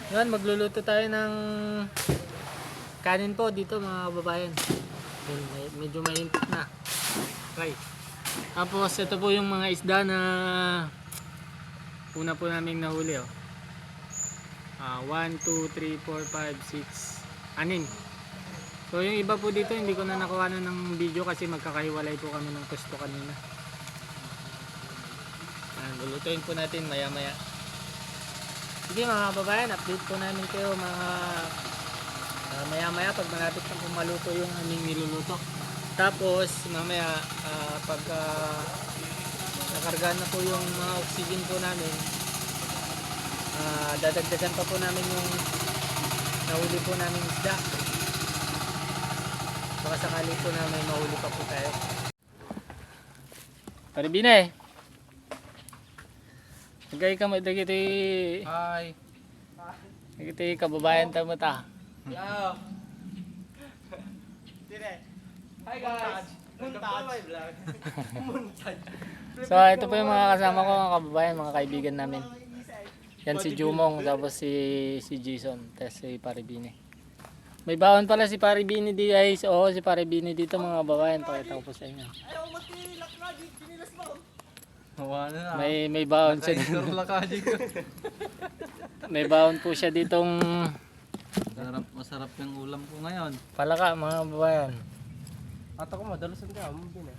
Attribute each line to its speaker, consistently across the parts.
Speaker 1: Ngayon, magluluto tayo ng kanin po dito mga kababayan. Yun, medyo mainit na. Okay. Tapos ito po yung mga isda na una po naming nahuli. 1, 2, 3, 4, 5, 6, 6. So yung iba po dito hindi ko na nakuha ng video kasi magkakahiwalay po kami ng gusto kanina. Lulutuin po natin maya maya. Sige mga kababayan, update po namin kayo mga maya maya pag malapit na po maluto yung aming niluluto. Tapos mamaya pag nakarga na po yung mga oxygen po namin, dadagdagan pa po namin yung nahuli po namin isda. Baka sakali po na may mahuli pa po tayo. Paribina eh. Nagay ka mo dagiti.
Speaker 2: Hi.
Speaker 1: Dagiti kababayan tayo mo ta.
Speaker 2: Hello. Dire. Hi guys. Montage. Montage.
Speaker 1: So ito po yung mga kasama ko, mga kababayan, mga kaibigan namin. Yan si Jumong, tapos si Jason, tapos si Paribini. May baon pala si Paribini di ay si Paribini dito mga kababayan, pakita ko po sa inyo.
Speaker 2: Ayaw matilak na di pinilas mo. Wala na.
Speaker 1: May baon siya dito. May baon po siya ditong
Speaker 2: Masarap yung ulam ko ngayon.
Speaker 1: palaka mga kababayan.
Speaker 2: At ako madalusan ka, bin eh.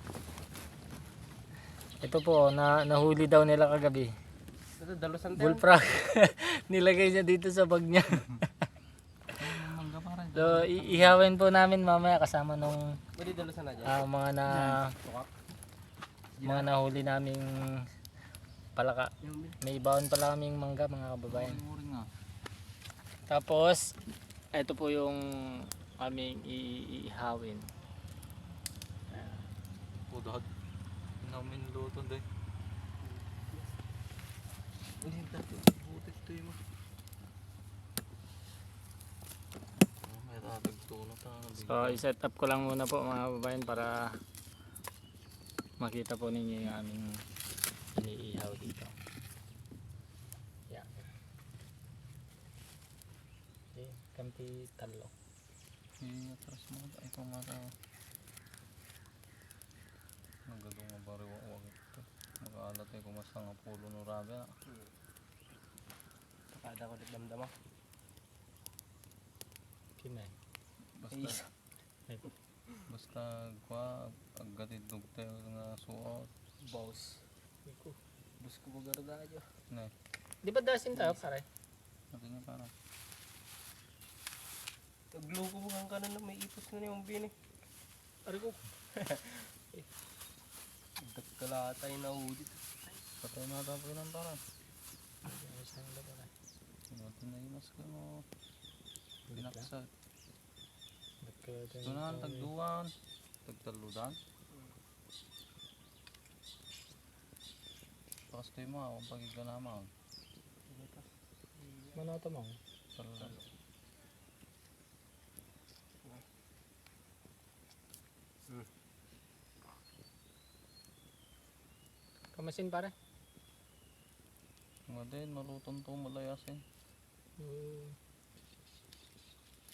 Speaker 1: Ito po, nahuli daw nila kagabi.
Speaker 2: Ito dalusan tayo.
Speaker 1: Bullfrog. Nilagay niya dito sa bag niya.
Speaker 2: Mangga pa rin.
Speaker 1: So, ihawin po namin mamaya kasama nung
Speaker 2: Pwede dalusan na dyan.
Speaker 1: mga nahuli naming palaka. May baon pala kaming mangga mga kababayan. Tapos, ito po yung aming iihawin.
Speaker 2: Pudod. Namin luto din. Hindi dati butik to yung may tatagtulong tayo.
Speaker 1: So, i-set up ko lang muna po mga kababayan para makita po ninyo yung aming iniihaw dito. Yan. Okay, kampi talo.
Speaker 2: Atras mo ito. Ito mga nagagawang mabariwa-wag ito. Nag-aalat ay kumasang ang pulo ng rabi na. Takada ko damdama.
Speaker 1: Kinay.
Speaker 2: Basta kwa aggatid tayo nga suot.
Speaker 1: Boss. Iko.
Speaker 2: Bus ko bagarda aja. Ne.
Speaker 1: Di ba dasin tayo pare?
Speaker 2: Natin nga para. Tagluko mo kang kanan na may ipos na yung bini.
Speaker 1: Ari ko.
Speaker 2: Kalatay na udit. Patay na tapo ng para. Natin na imas ka no. Pinaksa. Tunan, tagduan. Tagtaludan. Pakas tayo mo akong pagiganama.
Speaker 1: Manata mo.
Speaker 2: Taludan.
Speaker 1: Kamasin pare.
Speaker 2: Nga din, malutong to malayasin.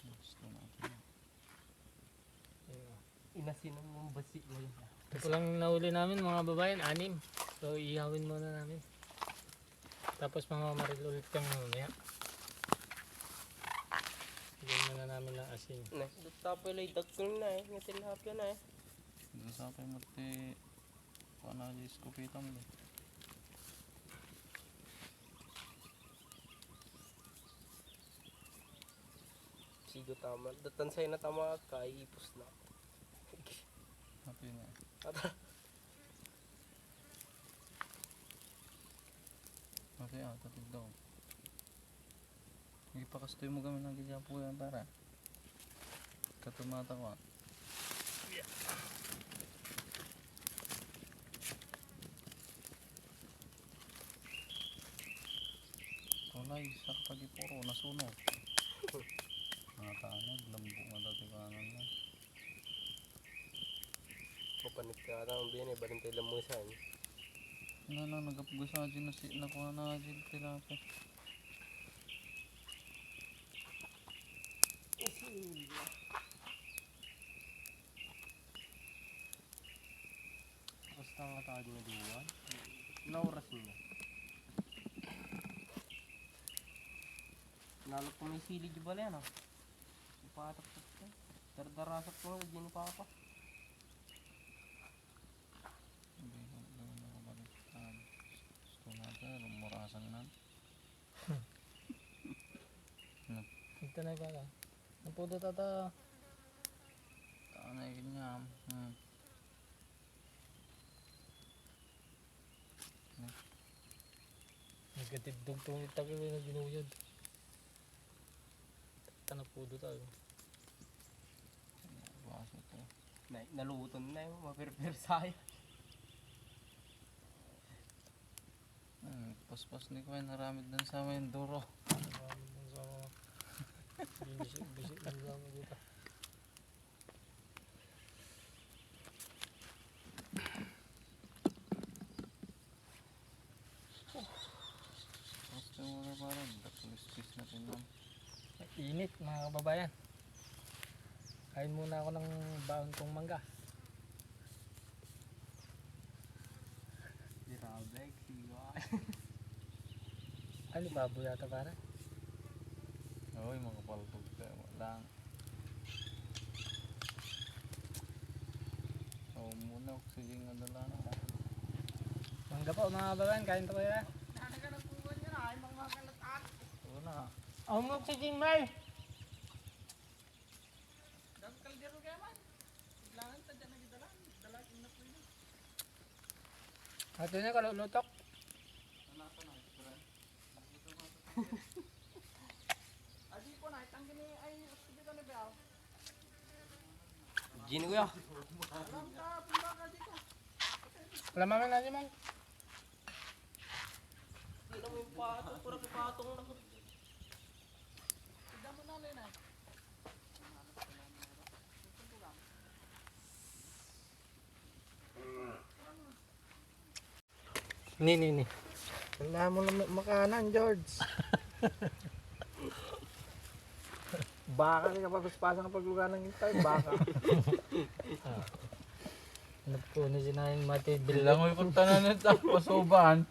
Speaker 2: Gusto natin. Inasin ang basi mo yun.
Speaker 1: Ito po lang nahuli namin mga babayan, 6. So ihawin muna namin. Tapos mga maril ulit kang mamaya. Bigyan muna namin ng asin.
Speaker 3: Tapos ilay dagkong na eh, nga tilapia na eh.
Speaker 2: Doon sa akin mati panagis ko kita mo.
Speaker 3: Sigo tama, datan sa'yo na tama ka, ipos na.
Speaker 2: Happy na. Happy tatid daw. Hindi pa kastoy mo kami ng gidya po yan para. Katumata ko. Tulay, sa pagipuro, nasunog. Mga tanag, lambo nga dati kanan na.
Speaker 3: Mapanit ka ata ang biyan eh, barintay lang mo isa eh.
Speaker 2: Nga na, nagapagos na dyan na nakuha na dyan tilapia.
Speaker 3: tawag na duwan. Nauras niya. Lalo kung may sili di ba yan ah. Ipatak-tak ka. Dardarasat ko nga, di ni Papa.
Speaker 2: Hindi ko nakabaliktad. Gusto natin, rumurasan na.
Speaker 1: Ito na ba? Ang pudo tata.
Speaker 2: Tanay kanya.
Speaker 1: Nagkatidog itong itagil na ginuyod. Ito na pudo tayo.
Speaker 2: Baso to.
Speaker 3: Naluton na yung mapirpir sa'yo.
Speaker 2: Paspas ni Kuya naramid dun sa amin duro.
Speaker 1: Maraming lang sa mga bisik lang sa mga dito.
Speaker 2: Basta muna parang dakulis-pis natin lang.
Speaker 1: Init mga kababayan. Kain muna ako ng baon kong mangga.
Speaker 3: Dirabeg, siwa.
Speaker 1: Ano babo yata para?
Speaker 2: Uy, makapalpog tayo lang. So muna, oxygen nga dala na.
Speaker 1: Mangga po mga kababayan, kain tayo na.
Speaker 2: Oo na.
Speaker 1: Ang oxygen may! Ato na kalulutok.
Speaker 3: Gini ko ya.
Speaker 1: Wala mamin na man.
Speaker 3: Hindi mo yung patong, pura ka patong na.
Speaker 1: Ni.
Speaker 4: Wala mo lang makanan, George. Baka ka kapag-pasang paglugan ng intay, baka.
Speaker 1: Ano po na sinayin mati
Speaker 2: Bilang ko yung tanan nito, pasuban.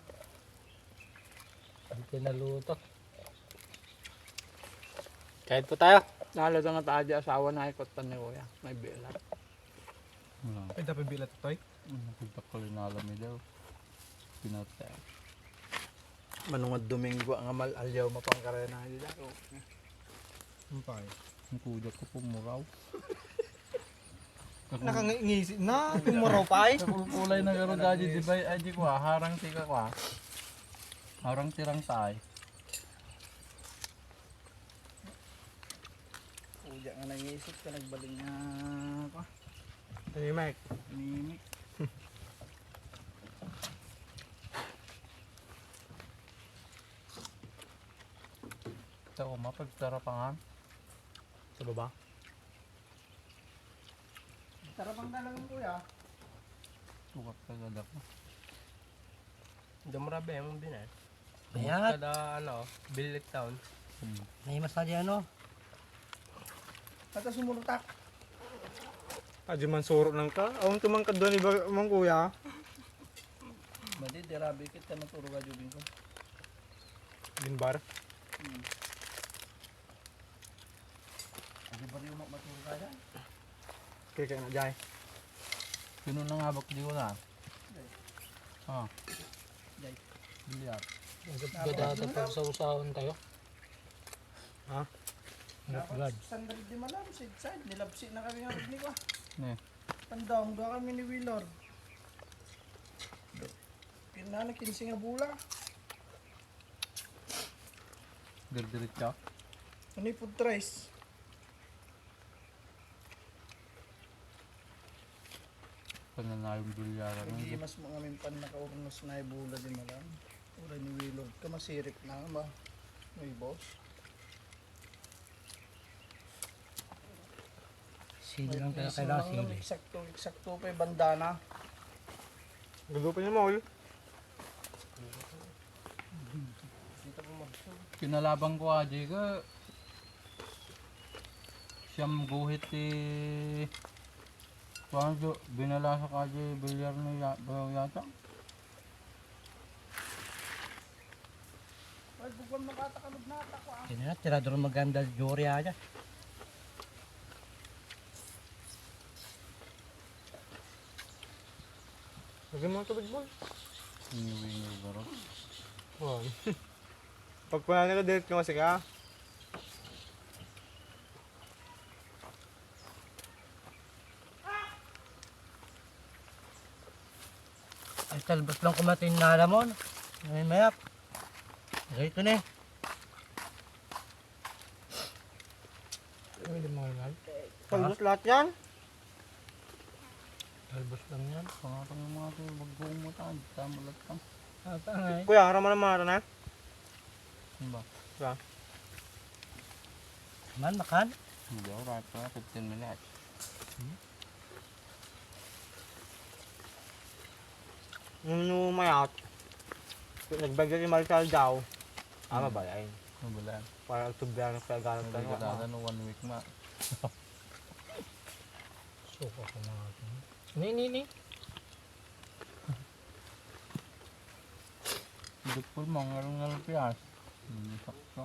Speaker 1: Hindi nalutok. Kahit po tayo.
Speaker 4: Nalata nga tayo asawa na ikot pa ni Kuya. May bila.
Speaker 2: Wala.
Speaker 4: Ay, dapat bila to, Toy?
Speaker 2: Nakita ko yung nalami daw. Pinatay.
Speaker 4: Manungod Domingo ang amal alyaw mapangkarena nila.
Speaker 2: Ang kuya ko pumuraw.
Speaker 4: Nakangisi na, kumuraw pa ay.
Speaker 2: Kulay na garo daddy di ba ay di ko harang tika ko. Harang tirang tay.
Speaker 4: Kuya nga nangisip ka, nagbaling nga ako. Hey, Mike.
Speaker 2: Mimik. Ito ko mapagtarapangan.
Speaker 4: Sa baba? Tarapang dalang Kuya.
Speaker 2: Sukat ka gadak mo.
Speaker 3: Damrabe mo din eh.
Speaker 4: Bayat.
Speaker 3: Kada ano, Billit Town.
Speaker 4: May masali ano? Kata sumurutak. Adi man suro nang ka. Awang tumangkad doon iba mong Kuya.
Speaker 2: Madi dirabi kit ka naturo ka jubing ko.
Speaker 4: Ginbar.
Speaker 2: Adi bari mo maturo ka dyan.
Speaker 4: Kaya na jay.
Speaker 2: Sino nang habak di ko na? Ah.
Speaker 4: Jay.
Speaker 2: Bilyar.
Speaker 1: Gada pag sausahon tayo.
Speaker 4: Ha?
Speaker 1: Nagagad.
Speaker 4: Sandali di malam, side nilapsi na kami ng ni ko.
Speaker 2: Ne.
Speaker 4: Pandang ga kami ni Willor. Kinana kinsi nga bula.
Speaker 2: Dirdirit ka.
Speaker 4: Ano yung food rice?
Speaker 2: Pananayong bilyaran.
Speaker 4: Hindi mas mga mimpan nakaurnos na ibula di malam. Ura ni Willor. Kamasirip na ba? May boss.
Speaker 1: Sili lang
Speaker 4: May
Speaker 1: tayo kailangan
Speaker 4: isang lang,
Speaker 1: sili.
Speaker 4: eksakto pa yung bandana. Gusto pa niya mall.
Speaker 2: Kinalabang ko aji ka. Siyam guhit Paano binala sa Kaji Bilyar ni Bayaw yata?
Speaker 4: Ay, bugwan makatakalog na ako ah.
Speaker 3: Hindi na, tirador maganda jury aja.
Speaker 5: Lagyan mo ng tubig mo.
Speaker 2: Hiniwingaw ba rin?
Speaker 5: Oo. Pag panalo ka, direct ka kasi ka.
Speaker 3: Ay, talbos lang kumatin na alamon. May mayap. Ito na eh.
Speaker 5: Ay, hindi mo nga. Talbos lahat yan.
Speaker 3: Talbos lang yan.
Speaker 2: Pangatang yung mga ito, magbuong mo tayo. Tama lang tam.
Speaker 3: Tangay.
Speaker 5: Kuya, harap mo na mga na.
Speaker 2: Ano ba?
Speaker 5: Diba?
Speaker 3: Man, makan.
Speaker 2: Hindi ako right pa, 15 minutes.
Speaker 5: Nung lumayat, nagbagay si Maricel daw. Mabalay.
Speaker 2: Ano ba lang?
Speaker 5: Para tubyan ng kagalang
Speaker 2: Hindi
Speaker 5: tayo.
Speaker 2: ka dada no 1 week ma.
Speaker 3: Suka ko mga ito.
Speaker 1: Ni.
Speaker 2: Dukpul mo, ngalong piyas. Hindi sakto.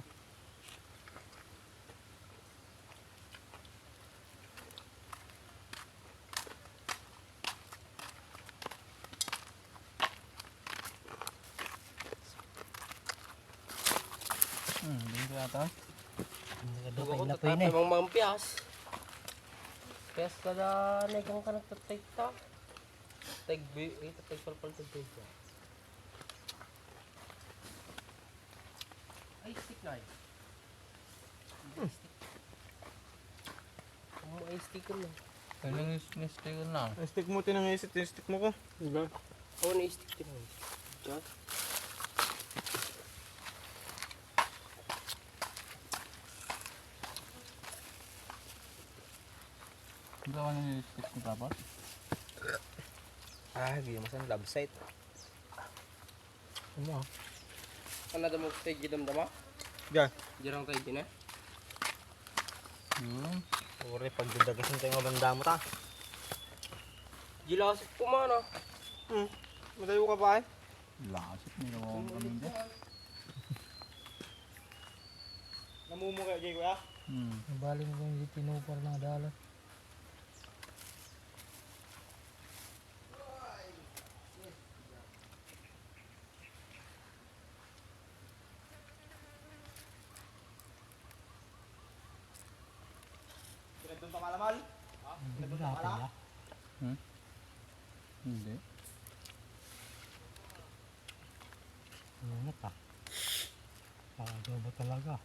Speaker 2: Hindi ka yata.
Speaker 3: Nagdukay na po yun eh.
Speaker 6: Memang mampias. Pias kada negang ka nagtatay ta. Tag palpal tagtay ka. Ay, stick na eh. Ay, stick ko na.
Speaker 2: Kailang is-mistake na.
Speaker 5: Stick mo, tinangisit yung stick mo ko.
Speaker 1: Diba?
Speaker 6: Oo, na-stick din ako. Diyan.
Speaker 2: Hindi ka nang is-stick mo tapos?
Speaker 5: Hindi mo saan love site.
Speaker 1: Ano?
Speaker 6: Ano na mo tayo gidam-dama?
Speaker 5: Diyan.
Speaker 6: Jarang tayo din eh.
Speaker 2: Yun.
Speaker 5: Uri, pag dudagasin tayo mabanda mo ta.
Speaker 6: Gilasip ko man ah.
Speaker 5: Madayo ka ba eh?
Speaker 2: Lasit, nilawang kami dyan.
Speaker 5: Namumo kayo, Jay, kuya?
Speaker 3: Nabaling ko yung tinupar ng dalat.
Speaker 5: Pinagdun pa malamal?
Speaker 3: Hindi na pala.
Speaker 2: Hindi.
Speaker 3: Ano pa? Pakadobo talaga.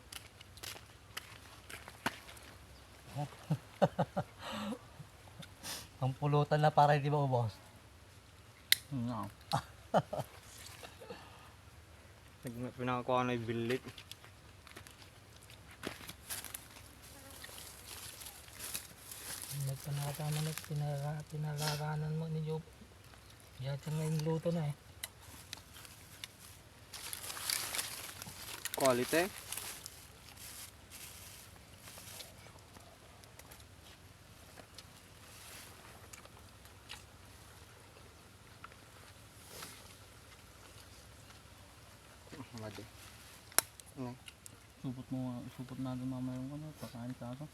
Speaker 3: Ang pulutan na para hindi maubos.
Speaker 2: No.
Speaker 5: Pinakakuha na yung bilit.
Speaker 3: Nagpanata man at pinalaranan mo ni Job. Yata ngayong luto na eh.
Speaker 5: Quality. Madi.
Speaker 2: Supot natin mamaya yung ano, pakain sa aso.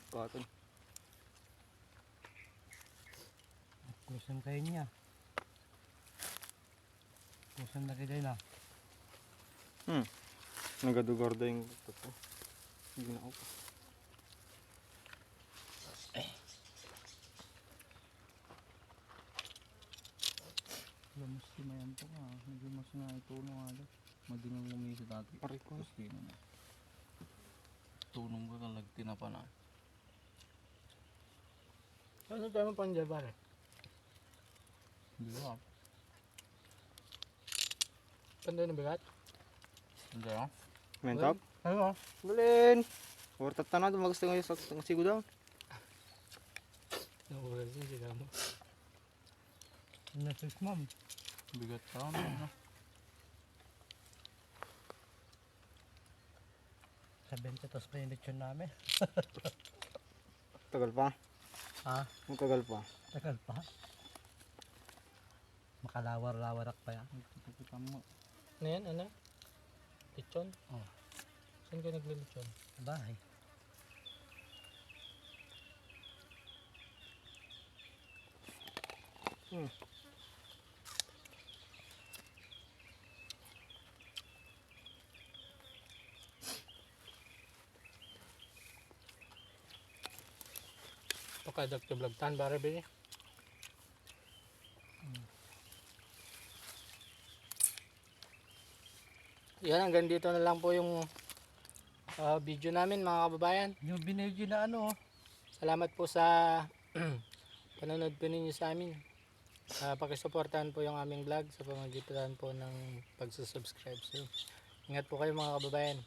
Speaker 5: Cotton.
Speaker 3: Kusan kayo niya. Kusan na kayo na.
Speaker 5: Nagadugorda yung toto. Hindi na ako.
Speaker 2: Mas simayan po ka. Medyo mas na itulong nga dyan. Madingang umisi dati.
Speaker 5: Aray ko.
Speaker 2: Tapos di na. Tulong ka kalagti na pa na.
Speaker 1: Ano tayo mo pang pare?
Speaker 2: Hindi ba?
Speaker 1: Panday na bigat?
Speaker 2: Hindi ah.
Speaker 5: Mentap?
Speaker 1: Ano?
Speaker 5: Bulin! Or tatana, magusto ngayon sa sigo daw.
Speaker 1: Ang oras na sila mo.
Speaker 4: Nasis ma'am.
Speaker 2: Bigat ka no?
Speaker 4: 70 tos pa yung lechon namin.
Speaker 5: Tagal pa.
Speaker 4: Ha?
Speaker 5: Matagal pa.
Speaker 4: Tagal pa. Makalawar-lawarak pa yan.
Speaker 2: Kita mo.
Speaker 1: Ano yan? Ano? Lechon?
Speaker 4: Oh.
Speaker 1: Saan ka naglilechon?
Speaker 4: Bahay.
Speaker 1: Pakadak to vlog tan bare be. Yan, hanggang dito na lang po yung video namin mga kababayan.
Speaker 4: Yung binigyo na ano,
Speaker 1: Salamat po sa panonood po ninyo sa amin. Pakisuportahan po yung aming vlog sa pamamagitan po ng pagsusubscribe. So, ingat po kayo mga kababayan.